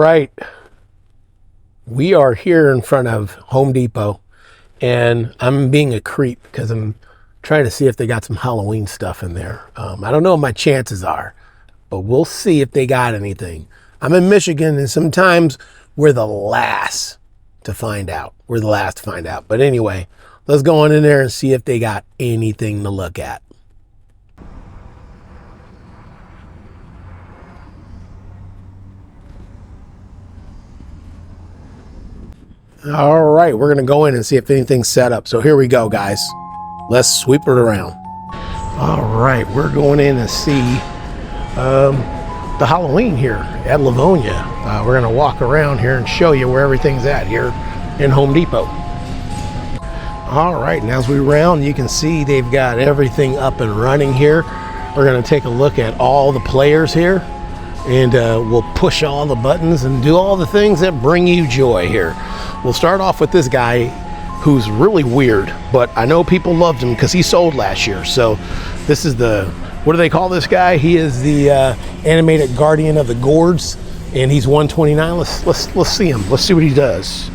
right. We are here in front of Home Depot, and I'm being a creep because I'm trying to see if they got some Halloween stuff in there. I don't know what my chances are, but we'll see if they got anything. I'm in Michigan, and sometimes we're the last to find out. But anyway, let's go on in there and see if they got anything to look at. All right, we're gonna go in and see if anything's set up. So here we go, guys. Let's sweep it around. All right, we're going in and see the Halloween here at Livonia. We're gonna walk around here and show you where everything's at here in Home Depot. All right, and as we round, you can see they've got everything up and running here. We're gonna take a look at all the players here, and we'll push all the buttons and do all the things that bring you joy here. We'll start off with this guy who's really weird, but I know people loved him because he sold last year. So this is the, what do they call this guy? He is the animated guardian of the gourds, and he's 129. Let's see him. Let's see what he does.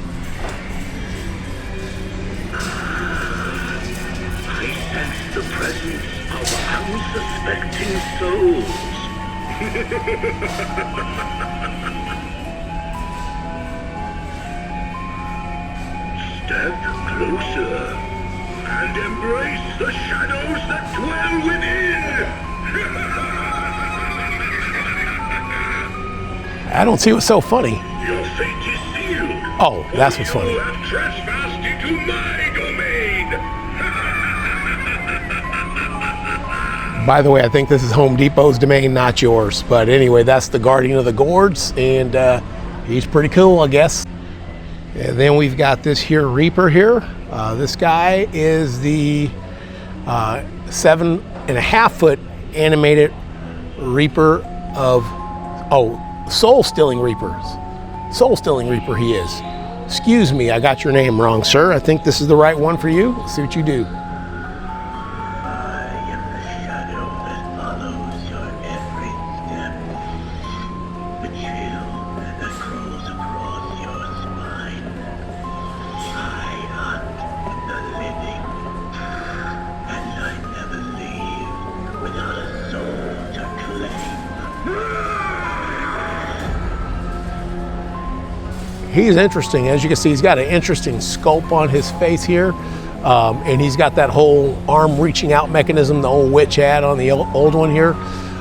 I sense the presence of unsuspecting souls. Step closer and embrace the shadows that dwell within. I don't see what's so funny. Your fate is sealed. Oh, that's what's funny. You have trespassed into my domain. By the way, I think this is Home Depot's domain, not yours. But anyway, that's the guardian of the gourds, and he's pretty cool, I guess. And then we've got this here Reaper here. This guy is the 7.5 foot animated Reaper of, Soul Stealing Reapers. Soul Stealing Reaper he is. Excuse me, I got your name wrong, sir. I think this is the right one for you. Let's see what you do. He's interesting. As you can see, he's got an interesting sculpt on his face here. And he's got that whole arm reaching out mechanism the old witch had on the old one here.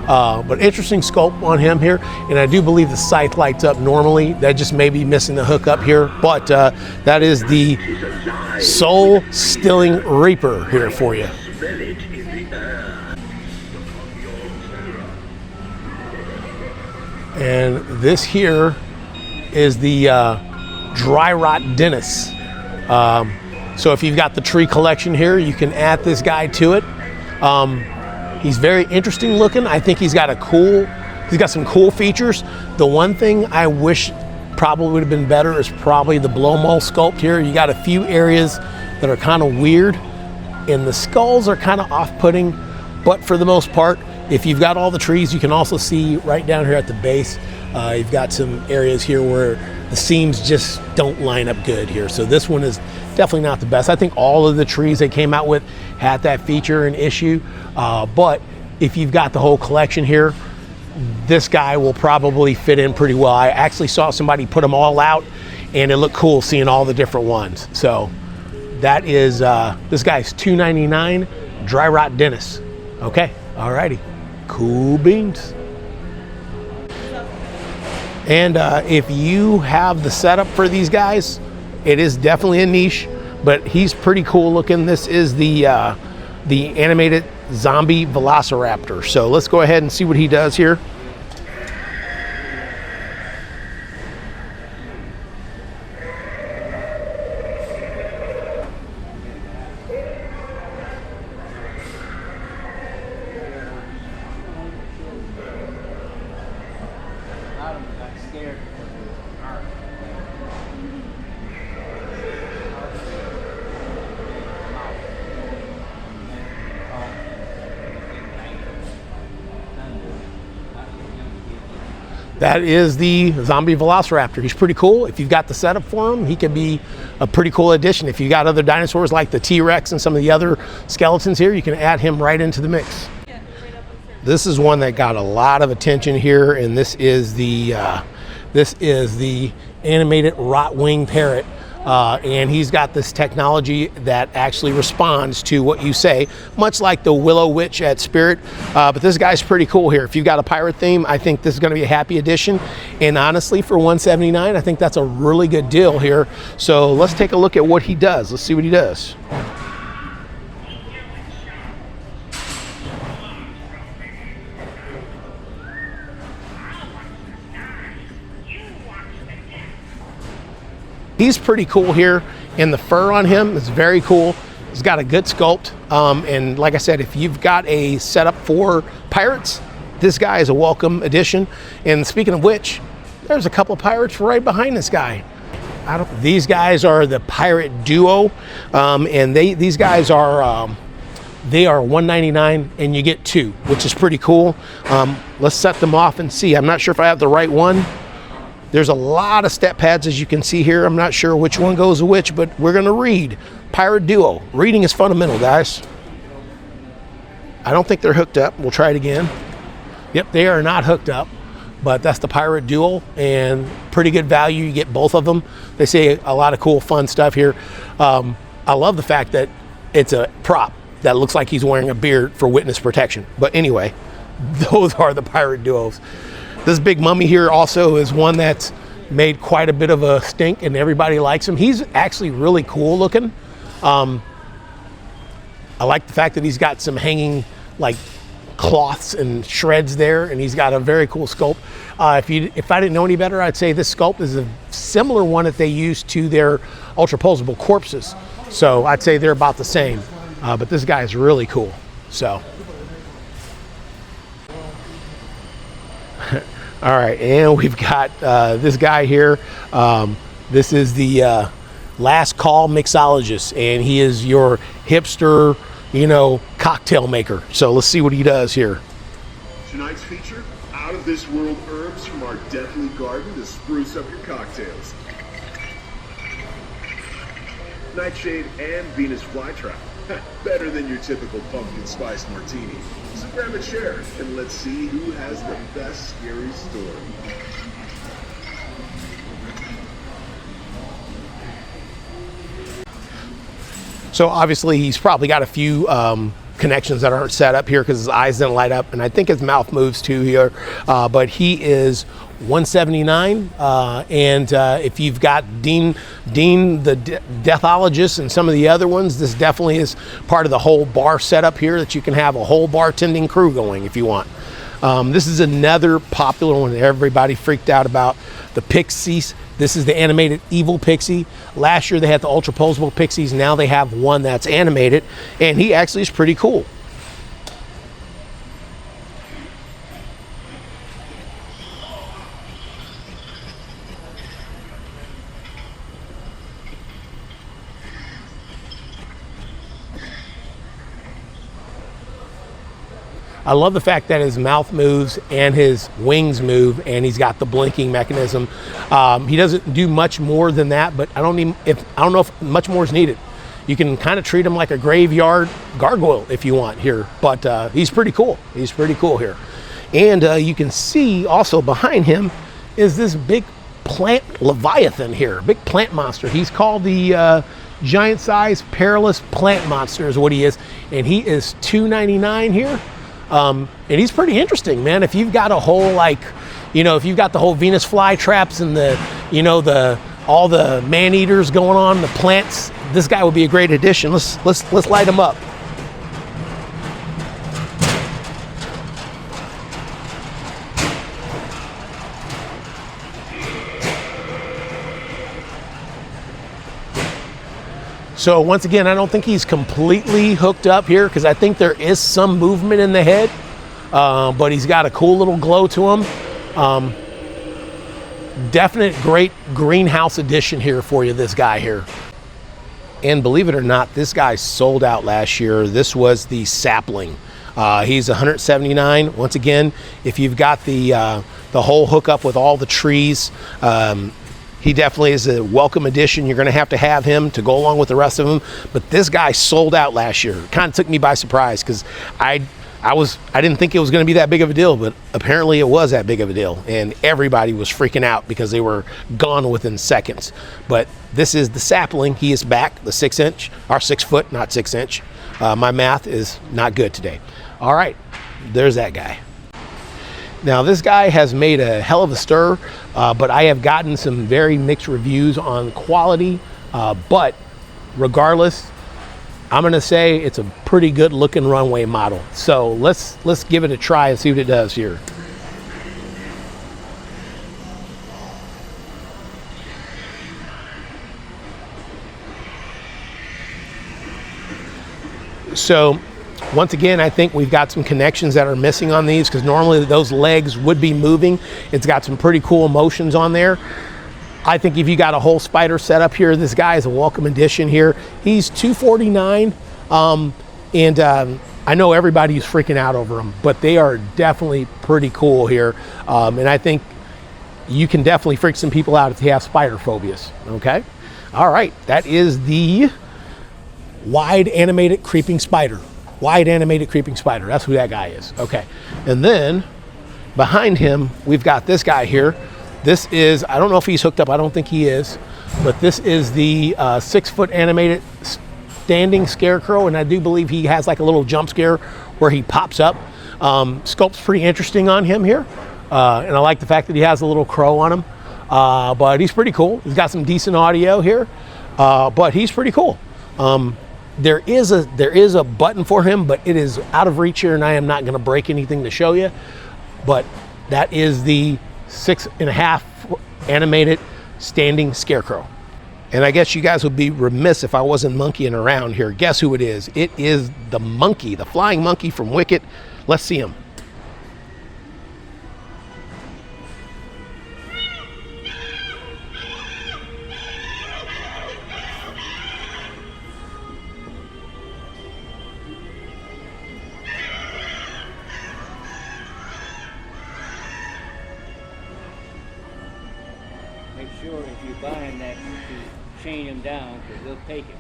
But interesting sculpt on him here. And I do believe the scythe lights up normally. That just may be missing the hook up here. But that is the Soul Stealing Reaper here for you. And this here is the dry rot Dennis. So if you've got the tree collection here, you can add this guy to it. He's very interesting looking. I think he's got some cool features. The one thing I wish probably would have been better is probably the blow mold sculpt here. You got a few areas that are kind of weird, and the skulls are kind of off-putting, but for the most part, if you've got all the trees, you can also see right down here at the base, you've got some areas here where the seams just don't line up good here. So this one is definitely not the best. I think all of the trees they came out with had that feature and issue. But if you've got the whole collection here, this guy will probably fit in pretty well. I actually saw somebody put them all out, and it looked cool seeing all the different ones. So that is, this guy's $2.99, Dry Rot Dennis. Okay, alrighty, cool beans. And if you have the setup for these guys, it is definitely a niche, but he's pretty cool looking. This is the animated zombie velociraptor. So let's go ahead and see what he does here. That is the zombie velociraptor. He's pretty cool. If you've got the setup for him, he could be a pretty cool addition. If you got other dinosaurs like the T-Rex and some of the other skeletons here, you can add him right into the mix. This is one that got a lot of attention here, and this is the animated rot-winged parrot. And he's got this technology that actually responds to what you say, much like the Willow Witch at Spirit. But this guy's pretty cool here. If you've got a pirate theme, I think this is going to be a happy addition. And honestly, for $179, I think that's a really good deal here. So let's take a look at what he does. Let's see what he does. He's pretty cool here, and the fur on him is very cool. He's got a good sculpt, and like I said, if you've got a setup for pirates, this guy is a welcome addition. And speaking of which, there's a couple of pirates right behind this guy. These guys are the pirate duo, and these guys are they are $199, and you get two, which is pretty cool. Let's set them off and see. I'm not sure if I have the right one. There's a lot of step pads, as you can see here. I'm not sure which one goes to which, but we're going to read. Pirate Duo. Reading is fundamental, guys. I don't think they're hooked up. We'll try it again. Yep, they are not hooked up, but that's the Pirate Duo, and pretty good value. You get both of them. They say a lot of cool, fun stuff here. I love the fact that it's a prop that looks like he's wearing a beard for witness protection. But anyway, those are the Pirate Duos. This big mummy here also is one that's made quite a bit of a stink, and everybody likes him. He's actually really cool looking. I like the fact that he's got some hanging like cloths and shreds there, and he's got a very cool sculpt. If I didn't know any better, I'd say this sculpt is a similar one that they use to their ultraposable corpses. So I'd say they're about the same, but this guy is really cool. So. All right, and we've got this guy here. This is the Last Call Mixologist, and he is your hipster, cocktail maker. So let's see what he does here. Tonight's feature, out-of-this-world herbs from our deathly garden to spruce up your cocktails. Nightshade and Venus flytrap. Better than your typical pumpkin spice martini. So grab a chair and let's see who has the best scary story. So obviously he's probably got a few connections that aren't set up here because his eyes didn't light up, and I think his mouth moves too here. But he is $179, and if you've got Dean the Deathologist and some of the other ones, this definitely is part of the whole bar setup here that you can have a whole bartending crew going if you want. This is another popular one that everybody freaked out about, the Pixies. This is the animated evil pixie. Last year they had the ultraposable pixies. Now they have one that's animated, and he actually is pretty cool. I love the fact that his mouth moves and his wings move, and he's got the blinking mechanism. He doesn't do much more than that, but I don't know if much more is needed. You can kind of treat him like a graveyard gargoyle if you want here, but he's pretty cool. He's pretty cool here. And you can see also behind him is this big plant leviathan here, big plant monster. He's called the giant size perilous plant monster is what he is, and he is $299 here. And he's pretty interesting, man. If you've got a whole if you've got the whole Venus flytraps and all the man eaters going on, the plants, this guy would be a great addition. Let's light him up. So once again, I don't think he's completely hooked up here because I think there is some movement in the head, but he's got a cool little glow to him. Definite great greenhouse addition here for you, this guy here. And believe it or not, this guy sold out last year. This was the sapling. He's $179. Once again, if you've got the whole hookup with all the trees, he definitely is a welcome addition. You're going to have him to go along with the rest of them. But this guy sold out last year. Kind of took me by surprise because I didn't think it was going to be that big of a deal, but apparently it was that big of a deal, and everybody was freaking out because they were gone within seconds. But this is the sapling. He is back, the 6 inch, or 6 foot, not 6 inch. My math is not good today. All right, there's that guy. Now this guy has made a hell of a stir, but I have gotten some very mixed reviews on quality, but regardless, I'm gonna say it's a pretty good looking runway model. So let's give it a try and see what it does here. So once again, I think we've got some connections that are missing on these because normally those legs would be moving. It's got some pretty cool motions on there. I think if you got a whole spider set up here, this guy is a welcome addition here. He's $249, and I know everybody's freaking out over them, but they are definitely pretty cool here. And I think you can definitely freak some people out if they have spider phobias, okay? All right, that is the wide animated creeping spider. Wide animated creeping spider, that's who that guy is, okay. And then behind him, we've got this guy here. This is, I don't know if he's hooked up, I don't think he is, but this is the 6 foot animated standing scarecrow, and I do believe he has like a little jump scare where he pops up. Sculpt's pretty interesting on him here, and I like the fact that he has a little crow on him, but he's pretty cool. He's got some decent audio here, but he's pretty cool. There is a button for him, but it is out of reach here, and I am not going to break anything to show you, but that is the 6.5 animated standing scarecrow. And I guess you guys would be remiss if I wasn't monkeying around here. Guess who it is? It is the monkey, the flying monkey from Wicked. Let's see him. Make sure if you're buying that, you chain them down because they'll take it.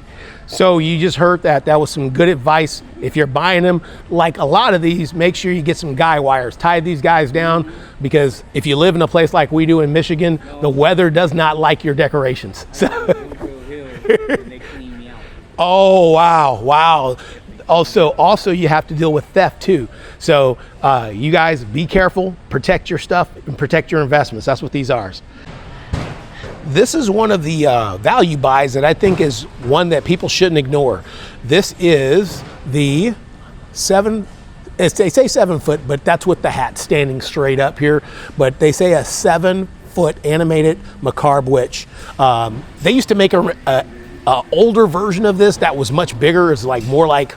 So you just heard that. That was some good advice. If you're buying them, like a lot of these, make sure you get some guy wires. Tie these guys down because if you live in a place like we do in Michigan, the weather does not like your decorations. So. Oh, wow. Also, you have to deal with theft too. So you guys be careful, protect your stuff, and protect your investments. That's what these are. This is one of the value buys that I think is one that people shouldn't ignore. This is the they say 7 foot, but that's with the hat standing straight up here. But they say a 7 foot animated macabre witch. They used to make a older version of this that was much bigger. It's like more like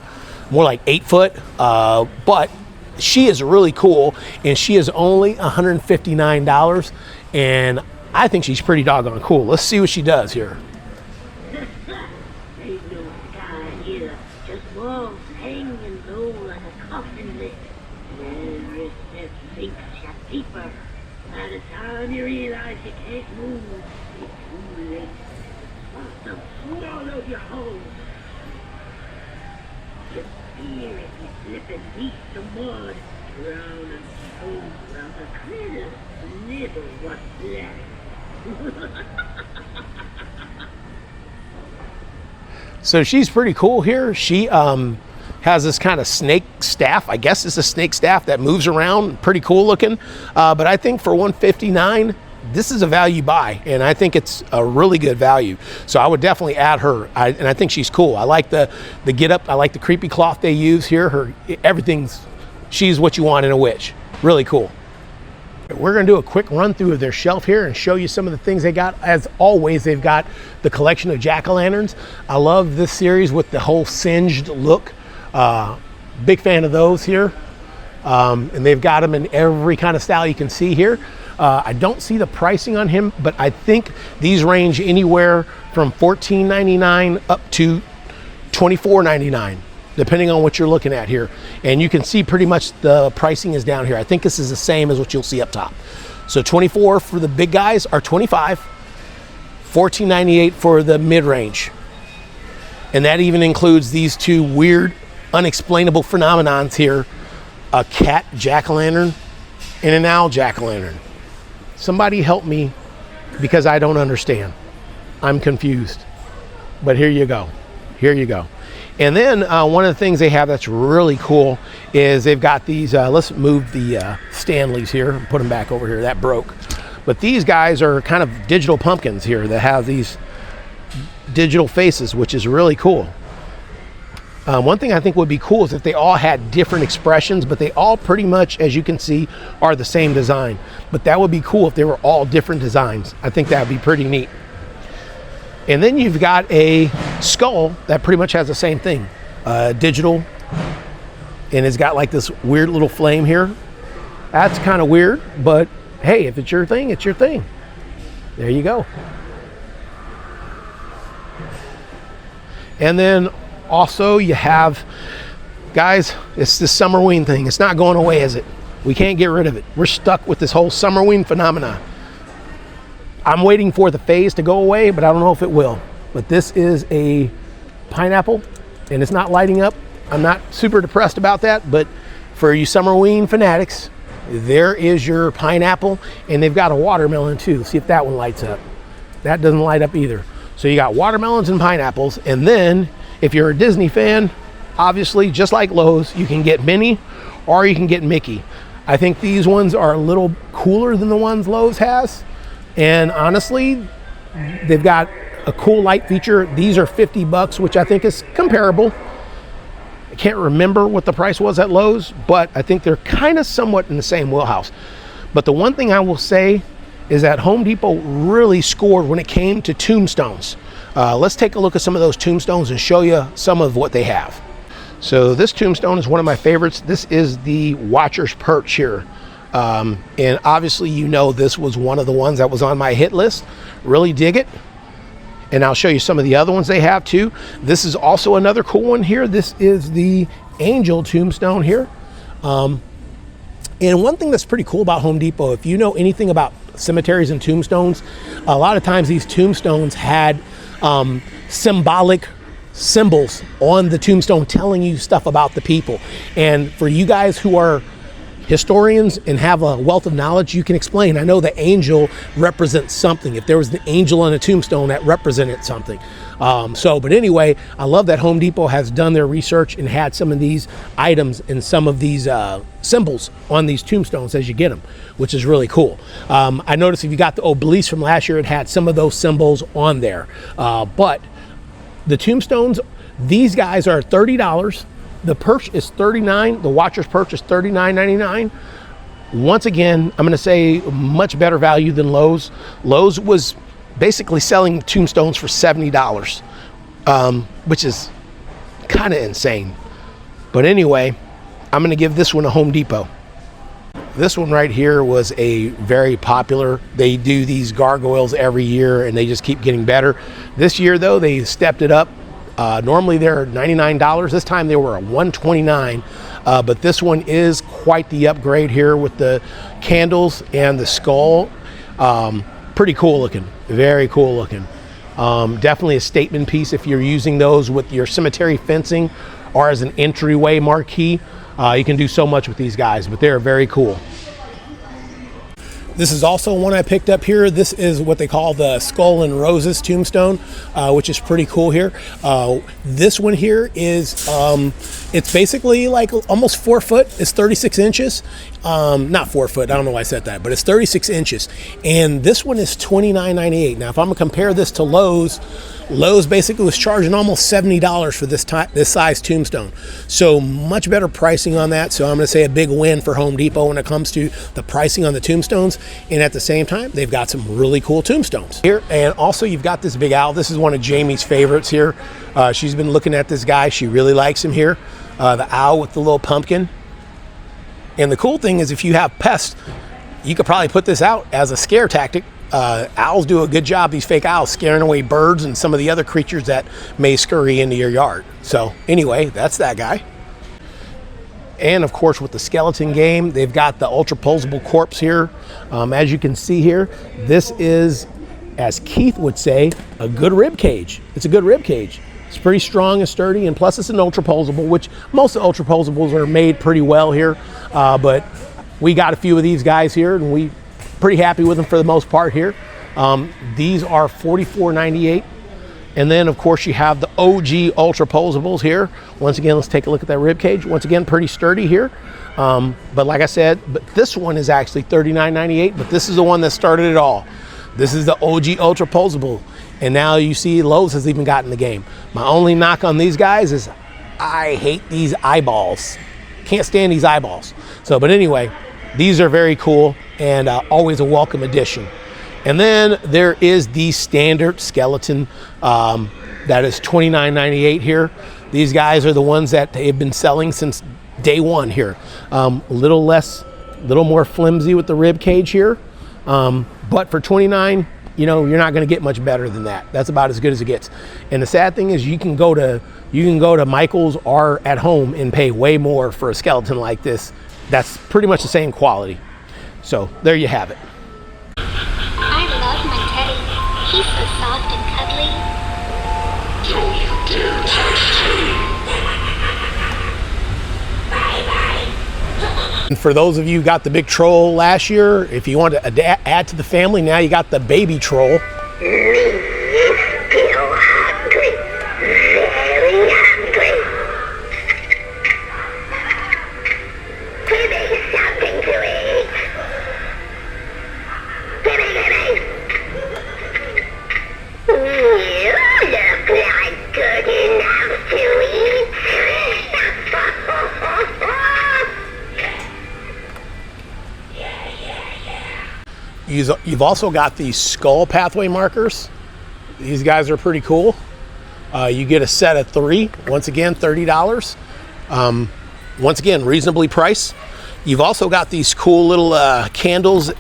8 foot, but she is really cool, and she is only $159, and I think she's pretty doggone cool. Let's see what she does here. Ain't no sky here, just walls hanging low like a coffin lid. There is that sinks you deeper. By the time you realize you can't move, it's too late. Must have swallowed you whole. Just fear if you slip and beat the mud, drowning souls around the critters, never what's left. So she's pretty cool here. She has this kind of snake staff. I guess it's a snake staff that moves around. Pretty cool looking. But I think for $159, this is a value buy, and I think it's a really good value. So I would definitely add her, and I think she's cool. I like the get up. I like the creepy cloth they use here. She's what you want in a witch. Really cool. We're going to do a quick run through of their shelf here and show you some of the things they got. As always, they've got the collection of jack-o'-lanterns. I love this series with the whole singed look. Big fan of those here. And they've got them in every kind of style you can see here. I don't see the pricing on him, but I think these range anywhere from $14.99 up to $24.99. depending on what you're looking at here. And you can see pretty much the pricing is down here. I think this is the same as what you'll see up top. So 24 for the big guys are 25, $14.98 for the mid-range. And that even includes these two weird, unexplainable phenomenons here, a cat jack-o'-lantern and an owl jack-o'-lantern. Somebody help me, because I don't understand. I'm confused. But here you go. Here you go. And then one of the things they have that's really cool is they've got these, let's move the Stanleys here and put them back over here. That broke. But these guys are kind of digital pumpkins here that have these digital faces, which is really cool. One thing I think would be cool is if they all had different expressions, but they all pretty much, as you can see, are the same design. But that would be cool if they were all different designs. I think that would be pretty neat. And then you've got a skull that pretty much has the same thing, digital, and it's got like this weird little flame here. That's kind of weird, but hey, if it's your thing, it's your thing. There you go. And then also you have, guys, it's this Summerween thing. It's not going away, is it? We can't get rid of it. We're stuck with this whole Summerween phenomenon. I'm waiting for the phase to go away, but I don't know if it will. But this is a pineapple, and it's not lighting up. I'm not super depressed about that, but for you Summerween fanatics, there is your pineapple, and they've got a watermelon too. See if that one lights up. That doesn't light up either. So you got watermelons and pineapples, and then if you're a Disney fan, obviously, just like Lowe's, you can get Minnie or you can get Mickey. I think these ones are a little cooler than the ones Lowe's has. And honestly, they've got a cool light feature. These are $50, which I think is comparable. I can't remember what the price was at Lowe's, but I think they're kind of somewhat in the same wheelhouse. But the one thing I will say is that Home Depot really scored when it came to tombstones. Let's take a look at some of those tombstones and show you some of what they have. So this tombstone is one of my favorites. This is the Watcher's Perch here. And obviously, you know, this was one of the ones that was on my hit list. Really dig it. And I'll show you some of the other ones they have too. This is also another cool one here. This is the Angel tombstone here. And one thing that's pretty cool about Home Depot, if you know anything about cemeteries and tombstones, a lot of times these tombstones had symbolic symbols on the tombstone telling you stuff about the people. And for you guys who are historians and have a wealth of knowledge, you can explain. I know the angel represents something. If there was the angel on a tombstone, that represented something. But anyway, I love that Home Depot has done their research and had some of these items and some of these symbols on these tombstones as you get them, which is really cool. I noticed if you got the obelisk from last year, it had some of those symbols on there. But the tombstones, these guys are $30. The perch is $39. The Watcher's Perch is $39.99. Once again, I'm going to say much better value than Lowe's. Lowe's was basically selling tombstones for $70, which is kind of insane. But anyway, I'm going to give this one a Home Depot. This one right here was a very popular. They do these gargoyles every year, and they just keep getting better. This year, though, they stepped it up. Normally they're $99. This time they were $129. But this one is quite the upgrade here with the candles and the skull. Pretty cool looking, very cool looking. Definitely a statement piece if you're using those with your cemetery fencing or as an entryway marquee. You can do so much with these guys, but they're very cool. This is also one I picked up here. This is what they call the Skull and Roses tombstone, which is pretty cool here. This one here is, it's basically like almost 4 foot. It's 36 inches. Not 4 foot, I don't know why I said that, but it's 36 inches. And this one is $29.98. Now, if I'm gonna compare this to Lowe's, Lowe's basically was charging almost $70 for this size tombstone. So much better pricing on that. So I'm gonna say a big win for Home Depot when it comes to the pricing on the tombstones. And at the same time, they've got some really cool tombstones here. And also you've got this big owl. This is one of Jamie's favorites here. She's been looking at this guy. She really likes him here. The owl with the little pumpkin. And the cool thing is if you have pests, you could probably put this out as a scare tactic owls do a good job, these fake owls, scaring away birds and some of the other creatures that may scurry into your yard. So anyway, that's that guy. And of course, with the skeleton game, they've got the ultra posable corpse here. As you can see here, this is, as Keith would say, a good rib cage. It's a good rib cage. It's pretty strong and sturdy, and plus it's an ultra posable, which most of the ultra posables are made pretty well here. But we got a few of these guys here, and we pretty happy with them for the most part here. These are $44.98. And then of course you have the OG ultra posables here. Once again, let's take a look at that rib cage. Once again, pretty sturdy here. But like I said, this one is actually $39.98, but this is the one that started it all. This is the OG ultra posable. And now you see Lowe's has even gotten the game. My only knock on these guys is I hate these eyeballs. Can't stand these eyeballs. So, but anyway, these are very cool and always a welcome addition. And then there is the standard skeleton that is $29.98 here. These guys are the ones that they've been selling since day one here. A little more flimsy with the rib cage here. But for $29, you know, you're not going to get much better than that. That's about as good as it gets. And the sad thing is you can go to Michael's or at home and pay way more for a skeleton like this. That's pretty much the same quality. So there you have it. I love my teddy. He's so soft and cuddly. Don't you dare touch Teddy. And for those of you who got the big troll last year, if you want to add to the family, now you got the baby troll. Still hungry. Very hungry. Give me something to eat. Give me. You look like good enough to eat. You've also got these skull pathway markers. These guys are pretty cool. You get a set of 3. Once again, $30. Once again, reasonably priced. You've also got these cool little candles.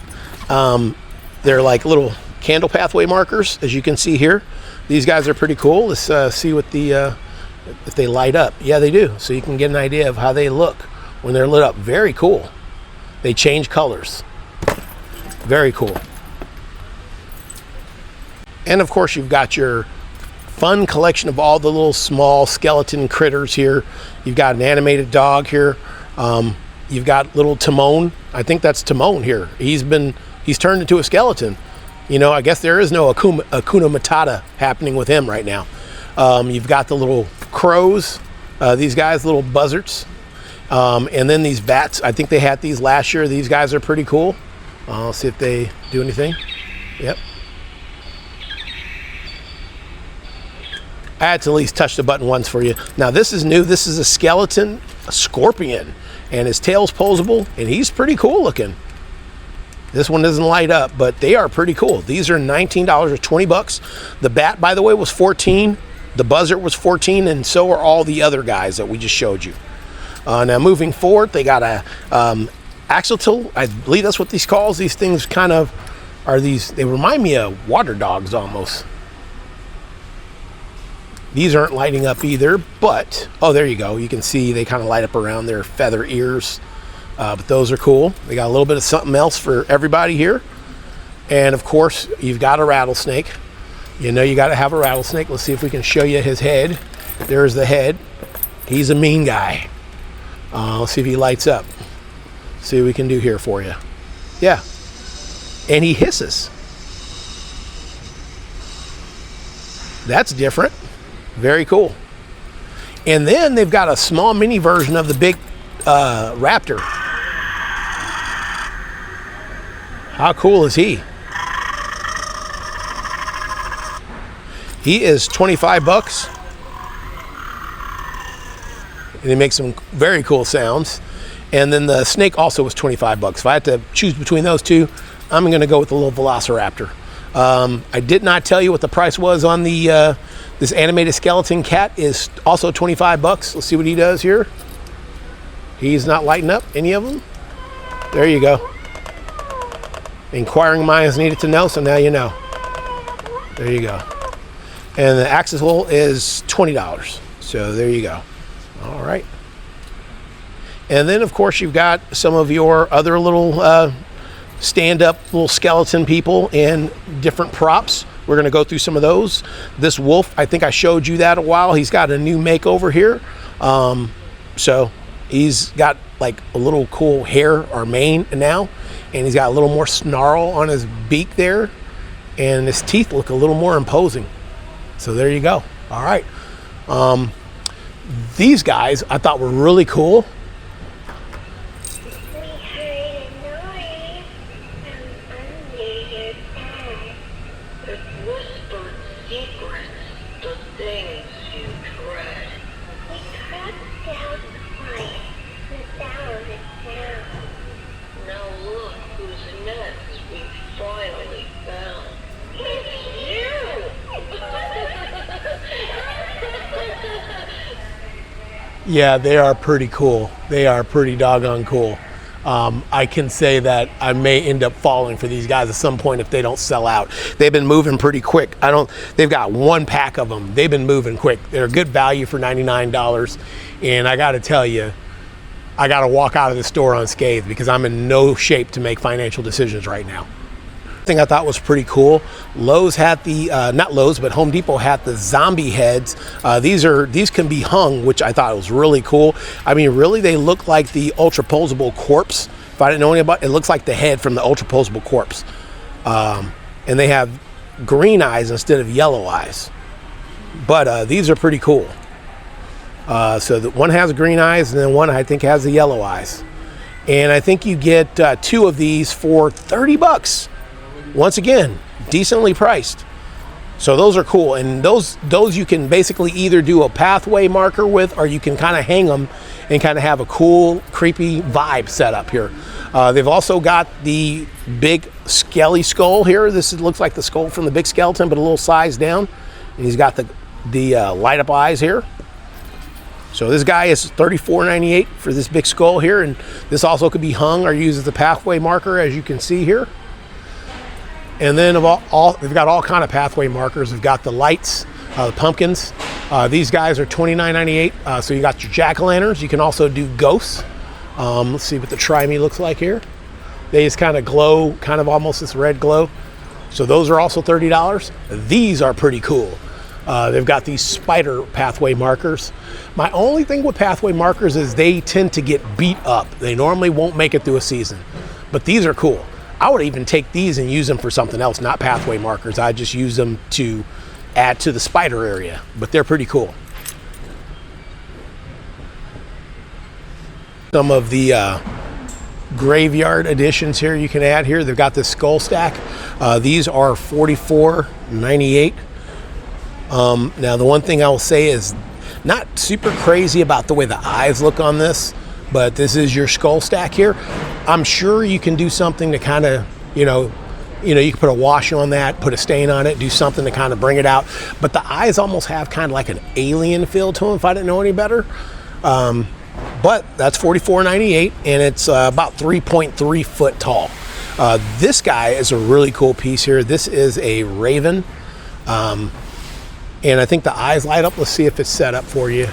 They're like little candle pathway markers, as you can see here. These guys are pretty cool. Let's see what if they light up. Yeah, they do. So you can get an idea of how they look when they're lit up. Very cool. They change colors. Very cool. And of course, you've got your fun collection of all the little small skeleton critters here. You've got an animated dog here. You've got little Timon. I think that's Timon here. He's turned into a skeleton. You know, I guess there is no Hakuna Matata happening with him right now. You've got the little crows, these guys, little buzzards. And then these bats, I think they had these last year. These guys are pretty cool. I'll see if they do anything. Yep. I had to at least touch the button once for you. Now this is new. This is a skeleton, a scorpion, and his tail's posable, and he's pretty cool looking. This one doesn't light up, but they are pretty cool. These are $19 or $20. The bat, by the way, was $14. The buzzard was $14, and so are all the other guys that we just showed you. Now moving forward, they got a axolotl. I believe that's what these calls. These things kind of are these. They remind me of water dogs almost. These aren't lighting up either, but oh, there you go. You can see they kind of light up around their feather ears. But those are cool. They got a little bit of something else for everybody here. And of course, you've got a rattlesnake. You know you got to have a rattlesnake. Let's see if we can show you his head. There's the head. He's a mean guy. Let's see if he lights up. See what we can do here for you. Yeah. And he hisses. That's different. Very cool. And then they've got a small mini version of the big raptor. How cool is he? He is $25. And he makes some very cool sounds. And then the snake also was $25. If I had to choose between those two, I'm going to go with the little velociraptor. I did not tell you what the price was on the this animated skeleton cat. Is also $25. Let's see what he does here. He's not lighting up any of them. There you go. Inquiring minds needed to know, so now you know. There you go. And the axle is $20. So there you go. All right. And then, of course, you've got some of your other little stand-up little skeleton people and different props. We're going to go through some of those. This wolf, I think I showed you that a while. He's got a new makeover here. So he's got like a little cool hair or mane now, and he's got a little more snarl on his beak there, and his teeth look a little more imposing. So there you go. All right. These guys I thought were really cool. Yeah, they are pretty cool. They are pretty doggone cool. I can say that I may end up falling for these guys at some point if they don't sell out. They've been moving pretty quick. They've got one pack of them. They've been moving quick. They're a good value for $99. And I got to tell you, I got to walk out of the store unscathed because I'm in no shape to make financial decisions right now. Thing I thought was pretty cool. Lowe's had the not Lowe's, but Home Depot had the zombie heads. These can be hung, which I thought was really cool. I mean, really, they look like the ultraposable corpse. If I didn't know anything about it, it looks like the head from the ultraposable corpse. And they have green eyes instead of yellow eyes. But these are pretty cool. So the one has green eyes, and then one I think has the yellow eyes. And I think you get 2 of these for $30. Once again, decently priced. So those are cool, and those you can basically either do a pathway marker with, or you can kind of hang them and kind of have a cool, creepy vibe set up here. They've also got the big skelly skull here. This looks like the skull from the big skeleton, but a little size down. And he's got the light up eyes here. So this guy is $34.98 for this big skull here, and this also could be hung or used as a pathway marker, as you can see here. And then they've got all kind of pathway markers. They've got the lights, the pumpkins. These guys are $29.98. So you got your jack-o'-lanterns. You can also do ghosts. Let's see what the try-me looks like here. They just kind of glow, kind of almost this red glow. So those are also $30. These are pretty cool. They've got these spider pathway markers. My only thing with pathway markers is they tend to get beat up. They normally won't make it through a season. But these are cool. I would even take these and use them for something else, not pathway markers. I just use them to add to the spider area, but they're pretty cool. Some of the graveyard additions here you can add here. They've got this skull stack. These are $44.98. Now the one thing I will say is not super crazy about the way the eyes look on this, but this is your skull stack here. I'm sure you can do something to kind of, you can put a wash on that, put a stain on it, do something to kind of bring it out. But the eyes almost have kind of like an alien feel to them, if I didn't know any better. But that's $44.98, and it's about 3.3 foot tall. This guy is a really cool piece here. This is a raven. And I think the eyes light up. Let's see if it's set up for you.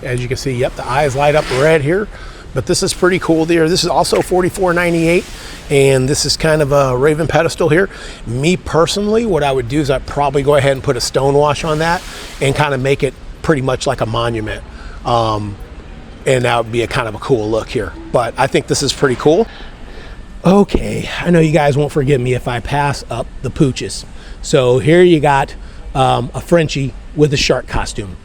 As you can see, yep, the eyes light up red here. But this is pretty cool there. This is also $44.98, and this is kind of a raven pedestal here. Me personally, what I would do is I'd probably go ahead and put a stone wash on that and kind of make it pretty much like a monument. And that would be a kind of a cool look here. But I think this is pretty cool. Okay, I know you guys won't forgive me if I pass up the pooches. So here you got a Frenchie with a shark costume.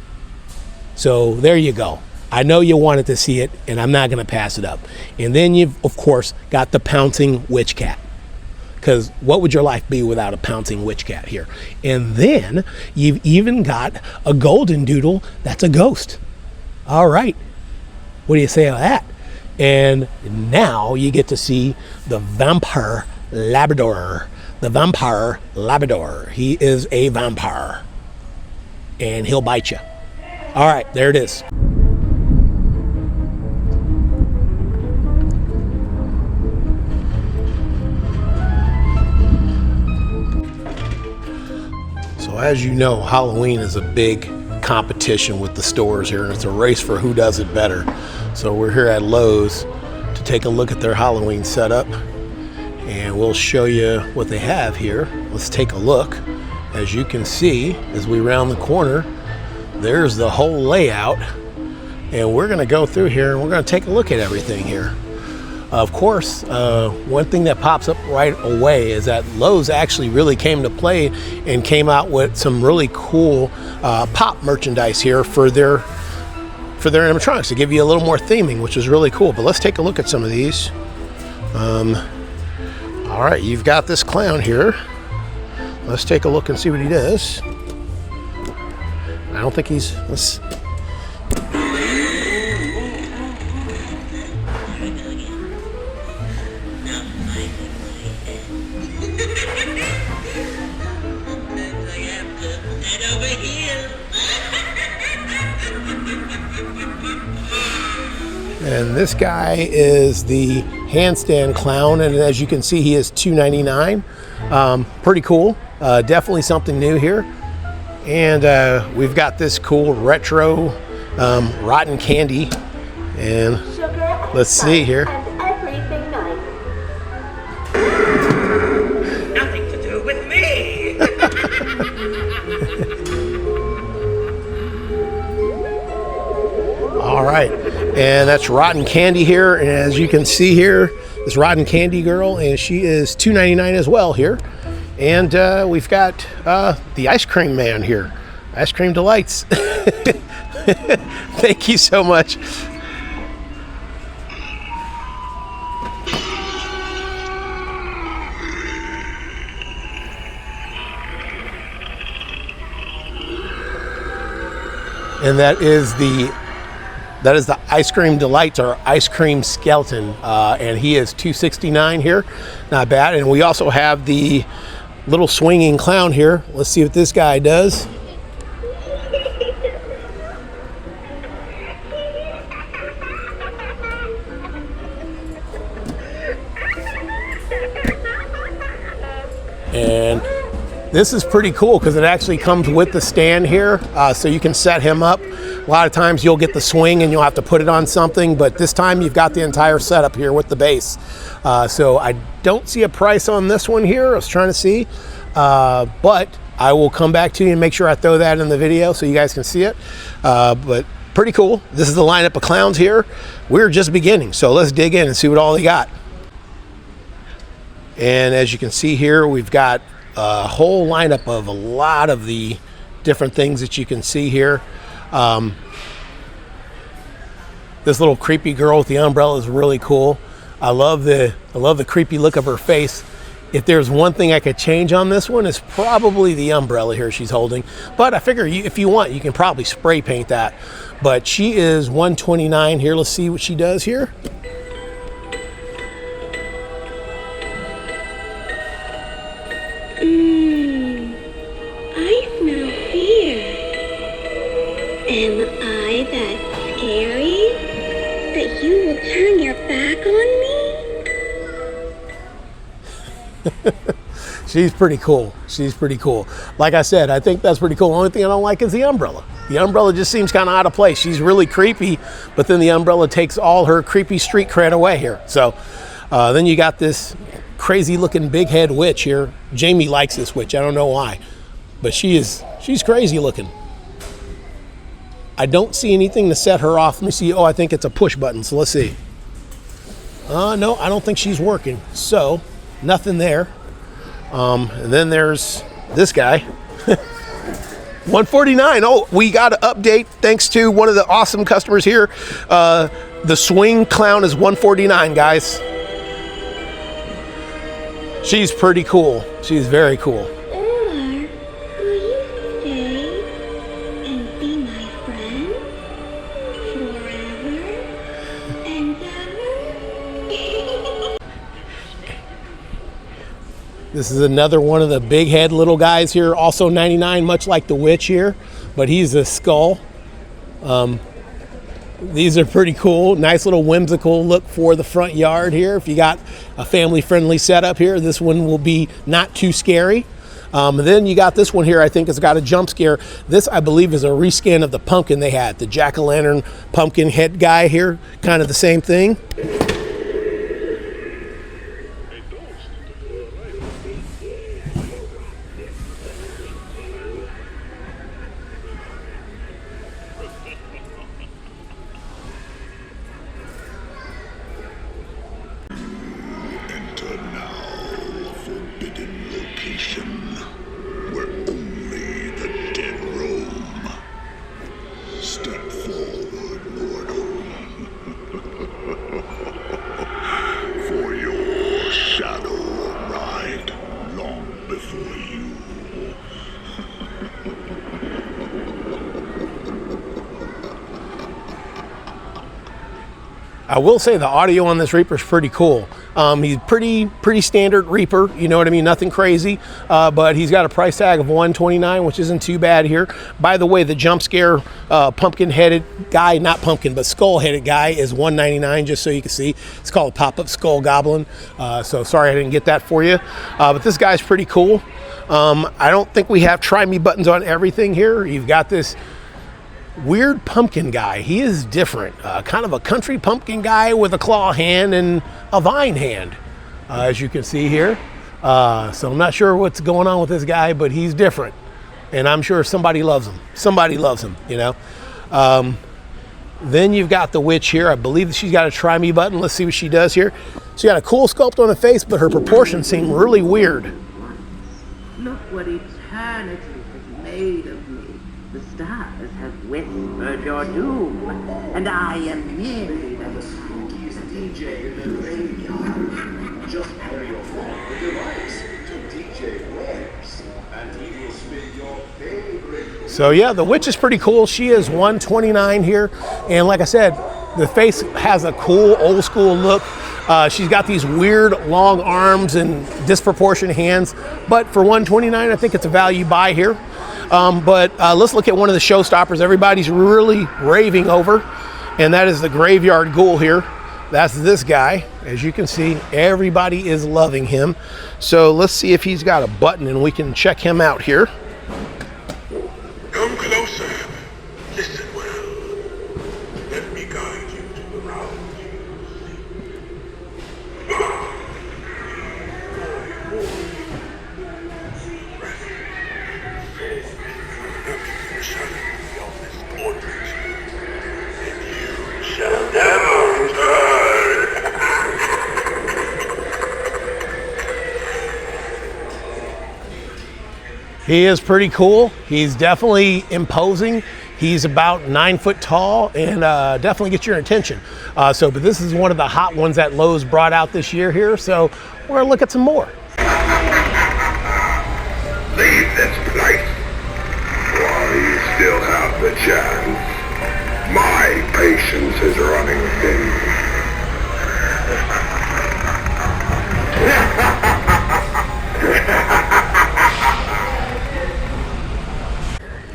So there you go. I know you wanted to see it, and I'm not going to pass it up. And then you've, of course, got the pouncing witch cat. Because what would your life be without a pouncing witch cat here? And then you've even got a golden doodle that's a ghost. All right. What do you say on that? And now you get to see the vampire Labrador. The vampire Labrador. He is a vampire. And he'll bite you. All right, there it is. As you know, Halloween is a big competition with the stores here, and it's a race for who does it better. So we're here at Lowe's to take a look at their Halloween setup, and we'll show you what they have here. Let's take a look. As you can see, as we round the corner, there's the whole layout, and we're going to go through here and we're going to take a look at everything here. Of course, one thing that pops up right away is that Lowe's actually really came to play and came out with some really cool pop merchandise here for their animatronics to give you a little more theming, which is really cool. But let's take a look at some of these. All right, you've got this clown here. Let's take a look and see what he does. I don't think he's... And this guy is the handstand clown, and as you can see, he is $2.99. Pretty cool. Definitely something new here. And we've got this cool retro rotten candy. And let's see here. Nothing to do with me. All right. And that's rotten candy here. And as you can see here, this rotten candy girl, and she is $2.99 as well here. And we've got the ice cream man here. Ice cream delights. Thank you so much. And that is the ice cream delights, or ice cream skeleton, and he is $2.69 here. Not bad. And we also have the little swinging clown here. Let's see what this guy does. And this is pretty cool because it actually comes with the stand here, so you can set him up. A lot of times you'll get the swing and you'll have to put it on something, but this time you've got the entire setup here with the base. So I don't see a price on this one here. I was trying to see, but I will come back to you and make sure I throw that in the video so you guys can see it. But pretty cool. This is the lineup of clowns here. We're just beginning, so let's dig in and see what all they got. And as you can see here, we've got a whole lineup of a lot of the different things that you can see here. This little creepy girl with the umbrella is really cool. I love the creepy look of her face. If there's one thing I could change on this one, it's probably the umbrella here she's holding. But I figure if you want, you can probably spray paint that. But she is $1.29 here. Let's see what she does here. I smell fear. Am I that scary that you will turn your back on me? She's pretty cool. She's pretty cool. Like I said, I think that's pretty cool. The only thing I don't like is the umbrella. The umbrella just seems kind of out of place. She's really creepy, but then the umbrella takes all her creepy street cred away here. So then you got this crazy looking big head witch here. Jamie likes this witch. I don't know why, but she's crazy looking. I don't see anything to set her off. Let me see. Oh, I think it's a push button. So let's see. No, I don't think she's working. So nothing there. And then there's this guy. $149. Oh, we got an update thanks to one of the awesome customers here. The swing clown is $149, guys. She's pretty cool. She's very cool. Or will you stay and be my friend forever and ever? This is another one of the big head little guys here, also 99, much like the witch here, but he's a skull. These are pretty cool. Nice little whimsical look for the front yard here. If you got a family-friendly setup here, this one will be not too scary. Then you got this one here. I think it's got a jump scare. This, I believe, is a reskin of the pumpkin they had, the jack-o'-lantern pumpkin head guy here, kind of the same thing. Enter now a forbidden location where only the dead roam. Step forward, mortal, for your shadow will ride long before you. I will say the audio on this Reaper is pretty cool. He's pretty standard Reaper, you know what I mean, nothing crazy, but he's got a price tag of $129, which isn't too bad here. By the way, the jump scare pumpkin-headed guy, not pumpkin, but skull-headed guy is $199, just so you can see. It's called a pop-up skull goblin, so sorry I didn't get that for you, but this guy's pretty cool. I don't think we have try me buttons on everything here. You've got this weird pumpkin guy. He is different, kind of a country pumpkin guy with a claw hand and a vine hand, as you can see here. So I'm not sure what's going on with this guy, but he's different, and I'm sure somebody loves him. Somebody loves him, you know. Then you've got the witch here. I believe she's got a try me button. Let's see what she does here. She got a cool sculpt on the face, but her proportions seem really weird. Look what eternity has made of me. The stars have whispered your doom, and I am merely the He's a DJ in the graveyard. Just pair your phone with device to DJ Waves, and he will spin your favorite. So yeah, the witch is pretty cool. She is $129 here, and like I said, the face has a cool old school look. She's got these weird long arms and disproportionate hands, but for $129, I think it's a value buy here. But let's look at one of the showstoppers everybody's really raving over, and that is the graveyard ghoul here. That's this guy. As you can see, everybody is loving him. So let's see if he's got a button and we can check him out here. Come closer. Listen well. Let me guide you to the round He is pretty cool. He's definitely imposing. He's about 9 foot tall and definitely gets your attention. But this is one of the hot ones that Lowe's brought out this year here. So we're gonna look at some more. Leave this place while you still have the chance. My patience is running thin.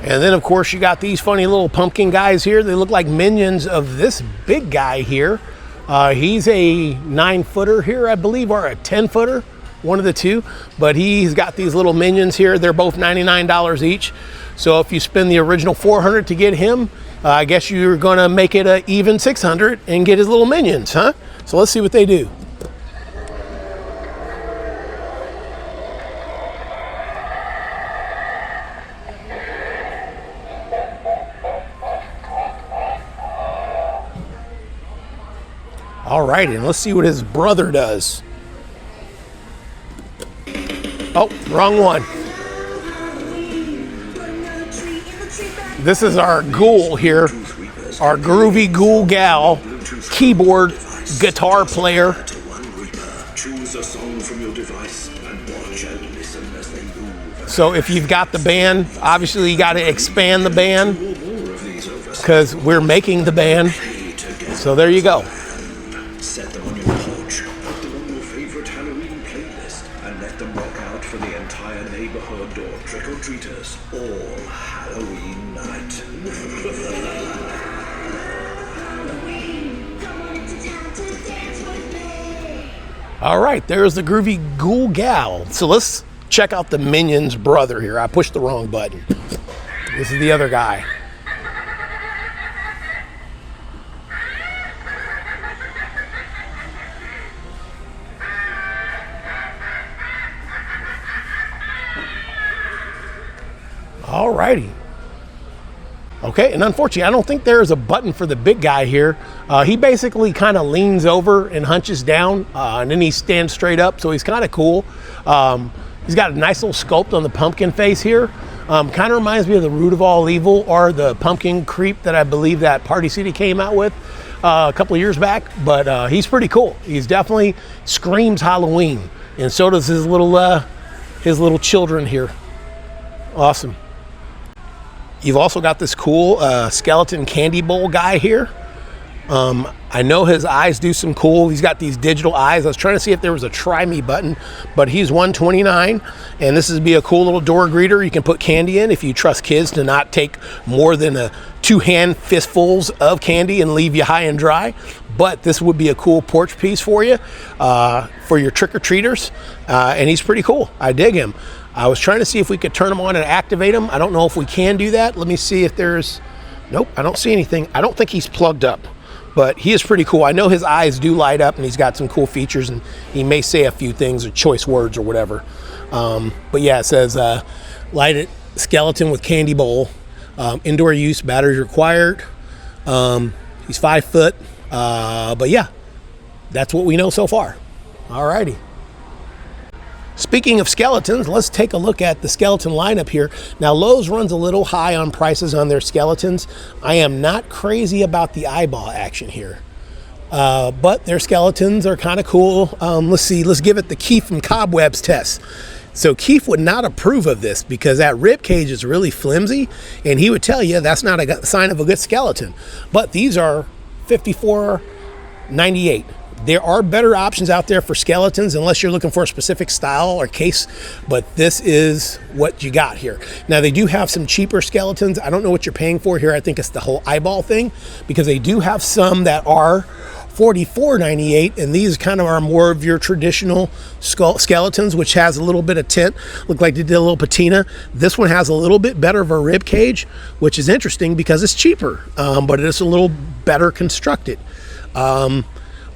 And then of course you got these funny little pumpkin guys here. They look like minions of this big guy here. He's a 9-footer here, I believe, or a 10-footer, one of the two. But he's got these little minions here. They're both $99 each. So if you spend the original $400 to get him, I guess you're gonna make it an even $600 and get his little minions, huh? So let's see what they do. All right, and let's see what his brother does. Oh, wrong one. This is our ghoul here, our groovy ghoul gal, keyboard guitar player. So if you've got the band, obviously you got to expand the band because we're making the band. So there you go. Set them on your porch, put them on your favorite Halloween playlist, and let them rock out for the entire neighborhood or trick-or-treaters all Halloween night. All right, there's the groovy ghoul gal. So let's check out the Minion's brother here. I pushed the wrong button. This is the other guy. Alrighty. Okay, and unfortunately, I don't think there's a button for the big guy here. He basically kind of leans over and hunches down, and then he stands straight up, so he's kind of cool. He's got a nice little sculpt on the pumpkin face here. Kind of reminds me of the Root of All Evil, or the pumpkin creep that I believe that Party City came out with a couple of years back, but he's pretty cool. He's definitely screams Halloween, and so does his little children here. Awesome. You've also got this cool skeleton candy bowl guy here. I know his eyes do some cool. He's got these digital eyes. I was trying to see if there was a try me button, but he's $129, and this would be a cool little door greeter you can put candy in if you trust kids to not take more than 2 hand fistfuls of candy and leave you high and dry. But this would be a cool porch piece for you, for your trick-or-treaters, and he's pretty cool. I dig him. I was trying to see if we could turn him on and activate him. I don't know if we can do that. Let me see if there's, nope, I don't see anything. I don't think he's plugged up, but he is pretty cool. I know his eyes do light up, and he's got some cool features, and he may say a few things or choice words or whatever. But yeah, it says lighted skeleton with candy bowl, indoor use, batteries required. He's 5 foot, but yeah, that's what we know so far. Alrighty. Speaking of skeletons, let's take a look at the skeleton lineup here. Now, Lowe's runs a little high on prices on their skeletons. I am not crazy about the eyeball action here, but their skeletons are kind of cool. Let's see, let's give it the Keith from Cobwebs test. So Keith would not approve of this because that rib cage is really flimsy, and he would tell you that's not a sign of a good skeleton. But these are $54.98. There are better options out there for skeletons unless you're looking for a specific style or case, but this is what you got here. Now, they do have some cheaper skeletons. I don't know what you're paying for here. I think it's the whole eyeball thing, because they do have some that are $44.98, and these kind of are more of your traditional skeletons, which has a little bit of tint. Look like they did a little patina. This one has a little bit better of a rib cage, which is interesting because it's cheaper, but it's a little better constructed.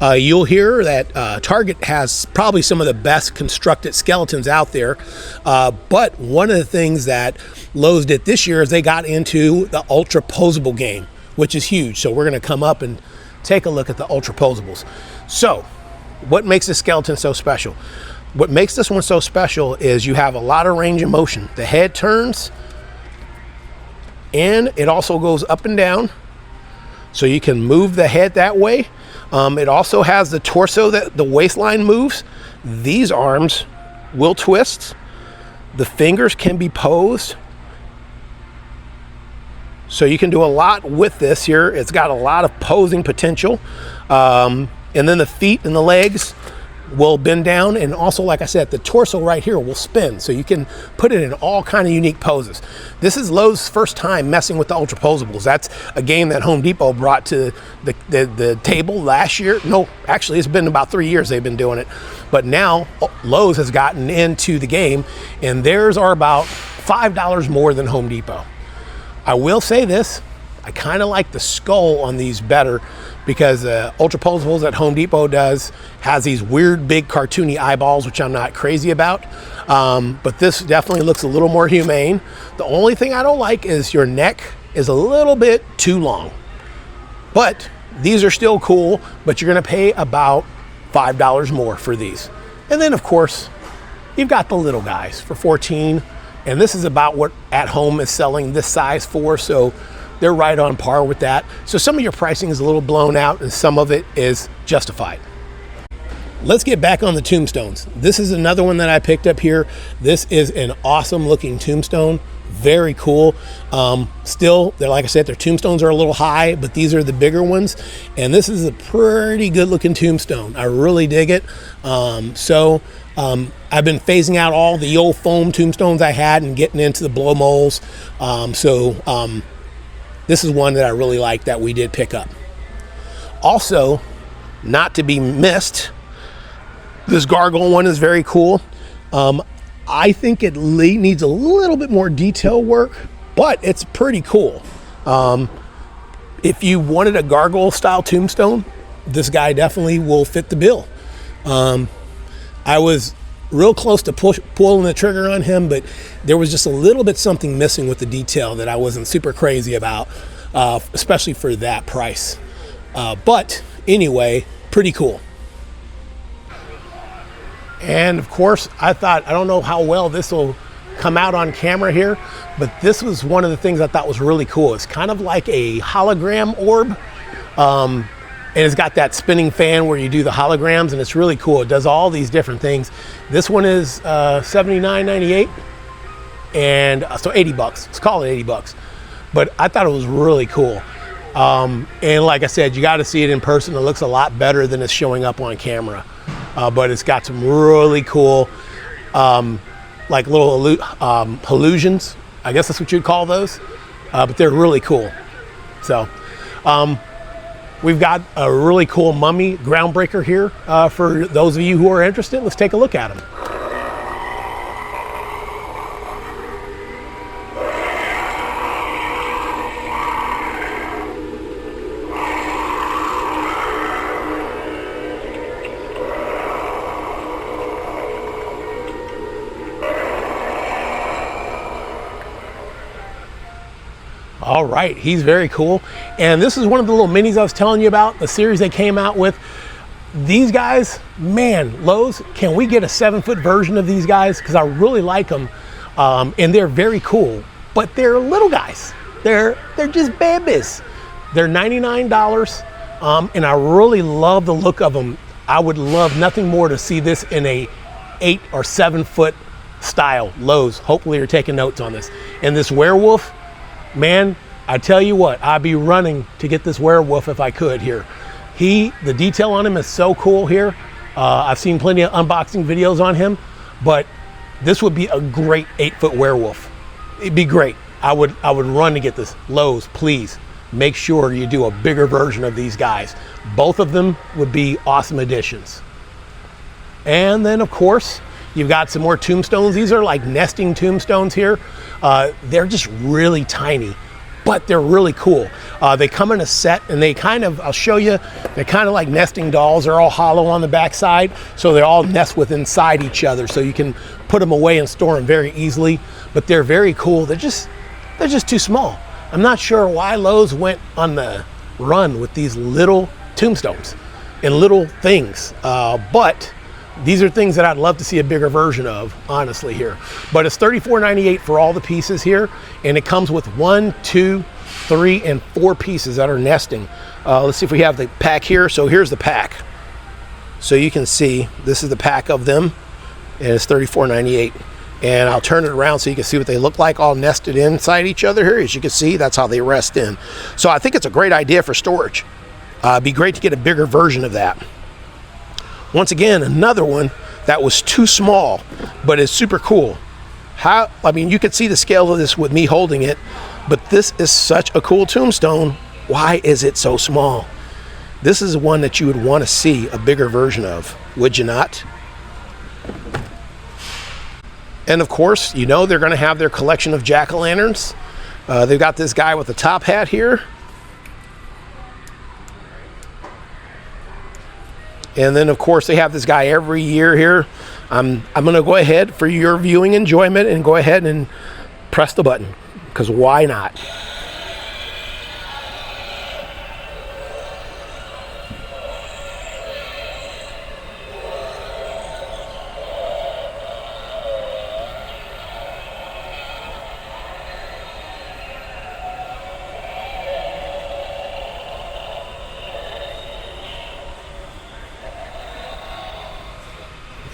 You'll hear that Target has probably some of the best constructed skeletons out there, but one of the things that Lowe's did this year is they got into the ultra posable game, which is huge. So we're going to come up and take a look at the ultra posables. So what makes this skeleton so special? What makes this one so special is you have a lot of range of motion. The head turns, and it also goes up and down, so you can move the head that way. It also has the torso that the waistline moves. These arms will twist. The fingers can be posed. So you can do a lot with this here. It's got a lot of posing potential. And then the feet and the legs will bend down, and also, like I said, the torso right here will spin, so you can put it in all kind of unique poses. This is Lowe's first time messing with the ultra posables. That's a game that Home Depot brought to the table last year. No, actually, it's been about 3 years they've been doing it, but now Lowe's has gotten into the game, and theirs are about $5 more than Home Depot. I will say this, I kind of like the skull on these better, because the ultra posables that Home Depot does has these weird big cartoony eyeballs, which I'm not crazy about, but this definitely looks a little more humane. The only thing I don't like is your neck is a little bit too long, but these are still cool, but you're going to pay about $5 more for these. And then, of course, you've got the little guys for $14, and this is about what At Home is selling this size for, so they're right on par with that. So some of your pricing is a little blown out, and some of it is justified. Let's get back on the tombstones. This is another one that I picked up here. This is an awesome looking tombstone. Very cool. Still, like I said, their tombstones are a little high, but these are the bigger ones. And this is a pretty good looking tombstone. I really dig it. I've been phasing out all the old foam tombstones I had and getting into the blow molds. This is one that I really like that we did pick up. Also, not to be missed, this gargoyle one is very cool. I think it needs a little bit more detail work, but it's pretty cool. If you wanted a gargoyle style tombstone, this guy definitely will fit the bill. I was real close to pulling the trigger on him, but there was just a little bit something missing with the detail that I wasn't super crazy about, especially for that price. But anyway, pretty cool. And of course, I don't know how well this will come out on camera here, but this was one of the things I thought was really cool. It's kind of like a hologram orb. And it's got that spinning fan where you do the holograms, and it's really cool. It does all these different things. This one is $79.98, and so 80 bucks. Let's call it 80 bucks. But I thought it was really cool. And like I said, you got to see it in person. It looks a lot better than it's showing up on camera. But it's got some really cool, like little illusions. I guess that's what you'd call those. But they're really cool. So we've got a really cool mummy groundbreaker here for those of you who are interested. Let's take a look at them. All right, he's very cool. And this is one of the little minis I was telling you about, the series they came out with. These guys, man, Lowe's, can we get a 7-foot version of these guys? Because I really like them, and they're very cool. But they're little guys. They're just babies. They're $99, and I really love the look of them. I would love nothing more to see this in a 8 or 7 foot style. Lowe's, hopefully you're taking notes on this. And this werewolf, man, I tell you what, I'd be running to get this werewolf if I could here. The detail on him is so cool here. I've seen plenty of unboxing videos on him, but this would be a great 8-foot werewolf. It'd be great. I would run to get this. Lowe's, please make sure you do a bigger version of these guys. Both of them would be awesome additions. And then of course, you've got some more tombstones. These are like nesting tombstones here. They're just really tiny, but they're really cool. They come in a set, and they kind of, I'll show you, they're kind of like nesting dolls. They're all hollow on the backside, so they all nest with inside each other, so you can put them away and store them very easily. But they're very cool. They're just too small. I'm not sure why Lowe's went on the run with these little tombstones and little things, but these are things that I'd love to see a bigger version of, honestly, here. But it's $34.98 for all the pieces here, and it comes with 1, 2, 3, and 4 pieces that are nesting. Let's see if we have the pack here. So here's the pack. So you can see this is the pack of them, and it's $34.98. And I'll turn it around so you can see what they look like, all nested inside each other here. As you can see, that's how they rest in. So I think it's a great idea for storage. It'd be great to get a bigger version of that. Once again, another one that was too small, but is super cool. I mean, you could see the scale of this with me holding it, but this is such a cool tombstone. Why is it so small? This is one that you would want to see a bigger version of, would you not? And of course, you know they're going to have their collection of jack-o'-lanterns. They've got this guy with the top hat here. And then of course they have this guy every year here. I'm going to go ahead for your viewing enjoyment and go ahead and press the button, because why not?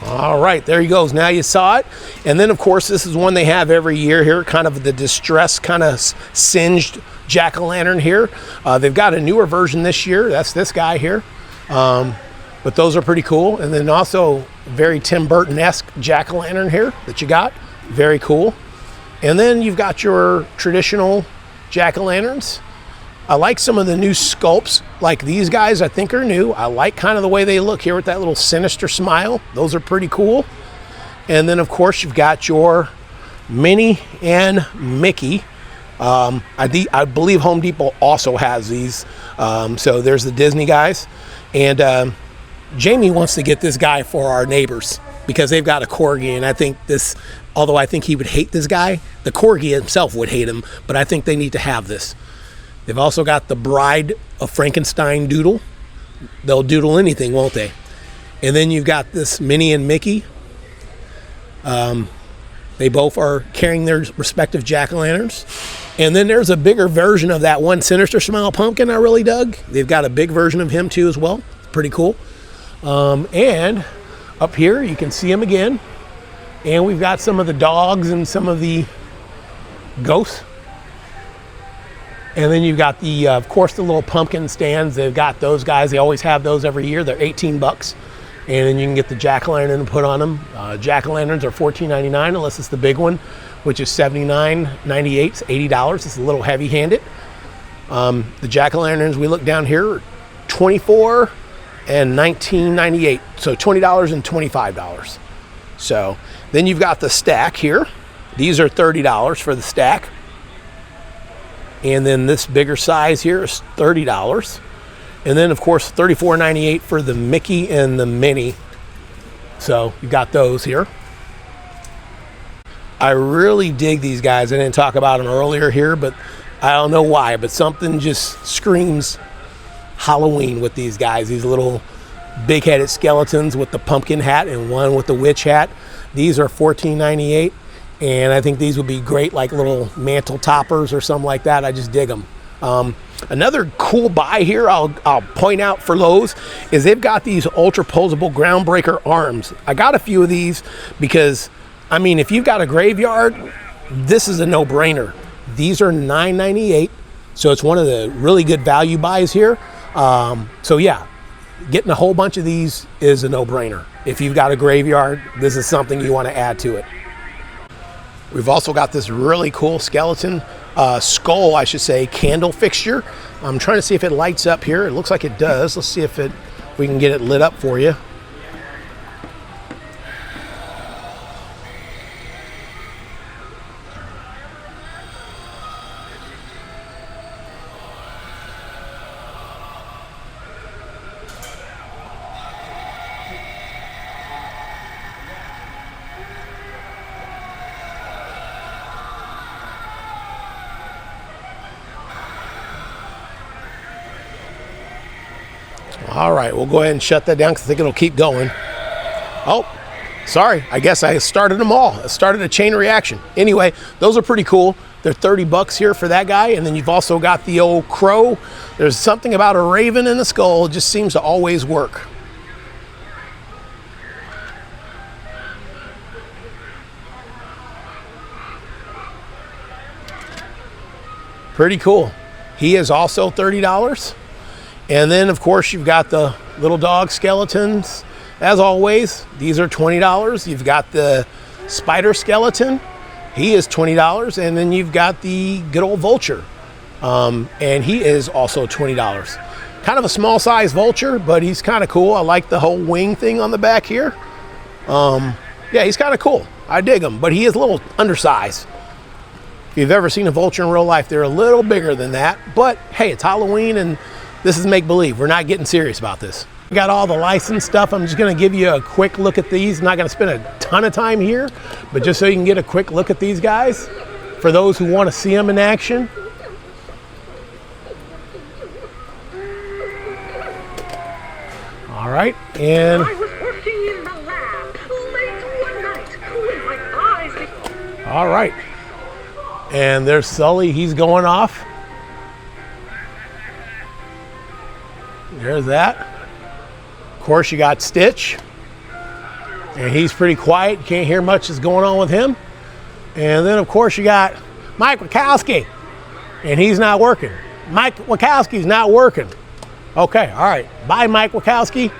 All right, there he goes. Now you saw it. And then of course this is one they have every year here, kind of the distressed, kind of singed jack-o'-lantern here. They've got a newer version this year. That's this guy here. But those are pretty cool. And then also very Tim Burton-esque jack-o'-lantern here that you got. Very cool. And then you've got your traditional jack-o'-lanterns. I like some of the new sculpts, like these guys I think are new. I like kind of the way they look here with that little sinister smile. Those are pretty cool. And then of course you've got your Minnie and Mickey. I believe Home Depot also has these. So there's the Disney guys. And Jamie wants to get this guy for our neighbors because they've got a corgi, and I think this, although I think he would hate this guy, the corgi himself would hate him, but I think they need to have this. They've also got the Bride of Frankenstein doodle. They'll doodle anything, won't they? And then you've got this Minnie and Mickey. They both are carrying their respective jack-o'-lanterns. And then there's a bigger version of that one Sinister Smile pumpkin I really dug. They've got a big version of him too as well. Pretty cool. And up here you can see him again. And we've got some of the dogs and some of the ghosts. And then you've got the, of course, the little pumpkin stands. They've got those guys. They always have those every year. They're 18 bucks. And then you can get the jack-o'-lantern and put on them. Jack-o'-lanterns are $14.99 unless it's the big one, which is $79.98. It's $80. It's a little heavy-handed. The jack-o'-lanterns, we look down here, are $24 and $19.98. So $20 and $25. So then you've got the stack here. These are $30 for the stack. And then this bigger size here is $30. And then of course $34.98 for the Mickey and the Minnie. So you got those here. I really dig these guys. I didn't talk about them earlier here, but I don't know why, but something just screams Halloween with these guys. These little big-headed skeletons with the pumpkin hat and one with the witch hat. These are $14.98. And I think these would be great, like little mantle toppers or something like that. I just dig them. Another cool buy here I'll point out for Lowe's is they've got these ultra posable groundbreaker arms. I got a few of these because, I mean, if you've got a graveyard, this is a no-brainer. These are $9.98, so it's one of the really good value buys here. So yeah, getting a whole bunch of these is a no-brainer. If you've got a graveyard, this is something you want to add to it. We've also got this really cool skeleton, skull, I should say, candle fixture. I'm trying to see if it lights up here. It looks like it does. Let's see if we can get it lit up for you. All right, we'll go ahead and shut that down because I think it'll keep going. Oh, sorry. I guess I started them all. I started a chain reaction. Anyway, those are pretty cool. They're 30 bucks here for that guy. And then you've also got the old crow. There's something about a raven in the skull. It just seems to always work. Pretty cool. He is also $30. And then, of course, you've got the little dog skeletons. As always, these are $20. You've got the spider skeleton. He is $20. And then you've got the good old vulture. And he is also $20. Kind of a small size vulture, but he's kind of cool. I like the whole wing thing on the back here. Yeah, he's kind of cool. I dig him, but he is a little undersized. If you've ever seen a vulture in real life, they're a little bigger than that. But hey, it's Halloween and this is make-believe. We're not getting serious about this. We got all the licensed stuff. I'm just gonna give you a quick look at these. I'm not gonna spend a ton of time here, but just so you can get a quick look at these guys, for those who wanna see them in action. All right, and I was working in the lab late one night when my eyes... all right. And there's Sully, he's going off. There's that. Of course, you got Stitch. And he's pretty quiet. Can't hear much is going on with him. And then, of course, you got Mike Wachowski. And he's not working. Mike Wachowski's not working. Okay, all right. Bye, Mike Wachowski.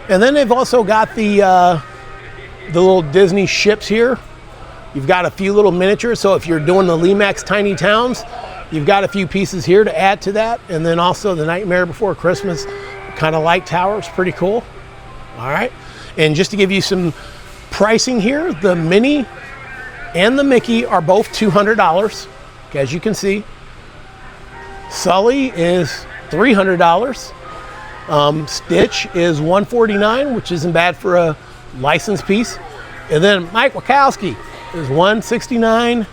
And then they've also got the little Disney ships here. You've got a few little miniatures. So if you're doing the Lemax Tiny Towns, you've got a few pieces here to add to that. And then also the Nightmare Before Christmas kind of light towers, pretty cool. All right. And just to give you some Pricing here, the Minnie and the Mickey are both $200, as you can see. Sully is $300. Stitch is $149, which isn't bad for a licensed piece. And then Mike Wachowski is $169,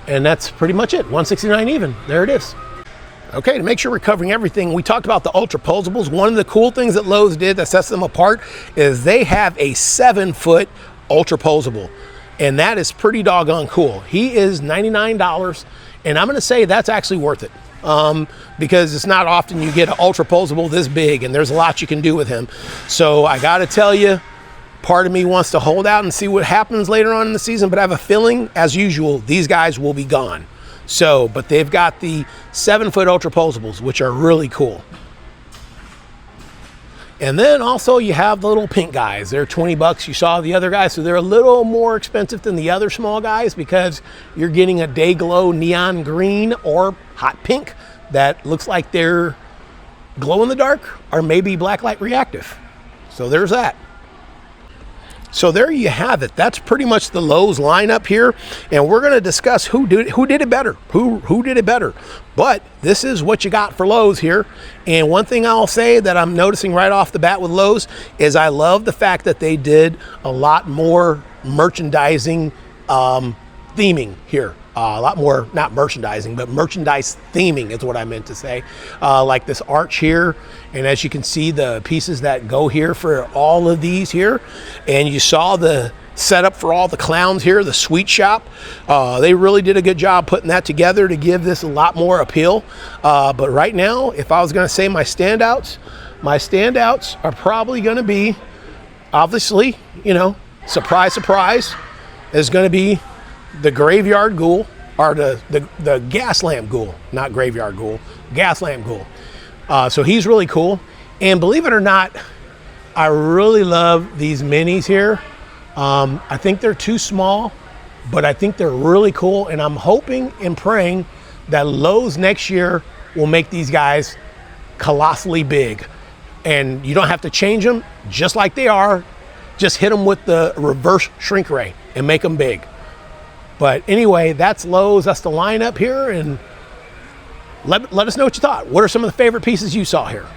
and that's pretty much it. $169 even. There it is. Okay, to make sure we're covering everything, we talked about the ultra posables. One of the cool things that Lowe's did that sets them apart is they have a 7-foot ultra posable, and that is pretty doggone cool. He is $99, and I'm going to say that's actually worth it. Because it's not often you get an ultra posable this big, and there's a lot you can do with him. So I got to tell you, part of me wants to hold out and see what happens later on in the season, but I have a feeling, as usual, these guys will be gone. So, but they've got the 7-foot ultra posables, which are really cool. And then also you have the little pink guys. They're $20. You saw the other guys, so they're a little more expensive than the other small guys because you're getting a day glow neon green or hot pink that looks like they're glow in the dark or maybe black light reactive. So there's that. So there you have it. That's pretty much the Lowe's lineup here, and we're going to discuss who did it better. Who did it better? But this is what you got for Lowe's here. And one thing I'll say that I'm noticing right off the bat with Lowe's is I love the fact that they did a lot more merchandising theming here. A lot more, not merchandising, but merchandise theming is what I meant to say. Like this arch here, and as you can see, the pieces that go here for all of these here. And you saw the setup for all the clowns here, the sweet shop. They really did a good job putting that together to give this a lot more appeal. But right now, if I was going to say my standouts are probably going to be, obviously, you know, surprise, surprise, is going to be the graveyard ghoul, or the gas lamp ghoul, not graveyard ghoul, gas lamp ghoul. So he's really cool. And believe it or not, I really love these minis here. I think they're too small, but I think they're really cool. And I'm hoping and praying that Lowe's next year will make these guys colossally big. And you don't have to change them just like they are. Just hit them with the reverse shrink ray and make them big. But anyway, that's Lowe's, that's the lineup here, and let us know what you thought. What are some of the favorite pieces you saw here?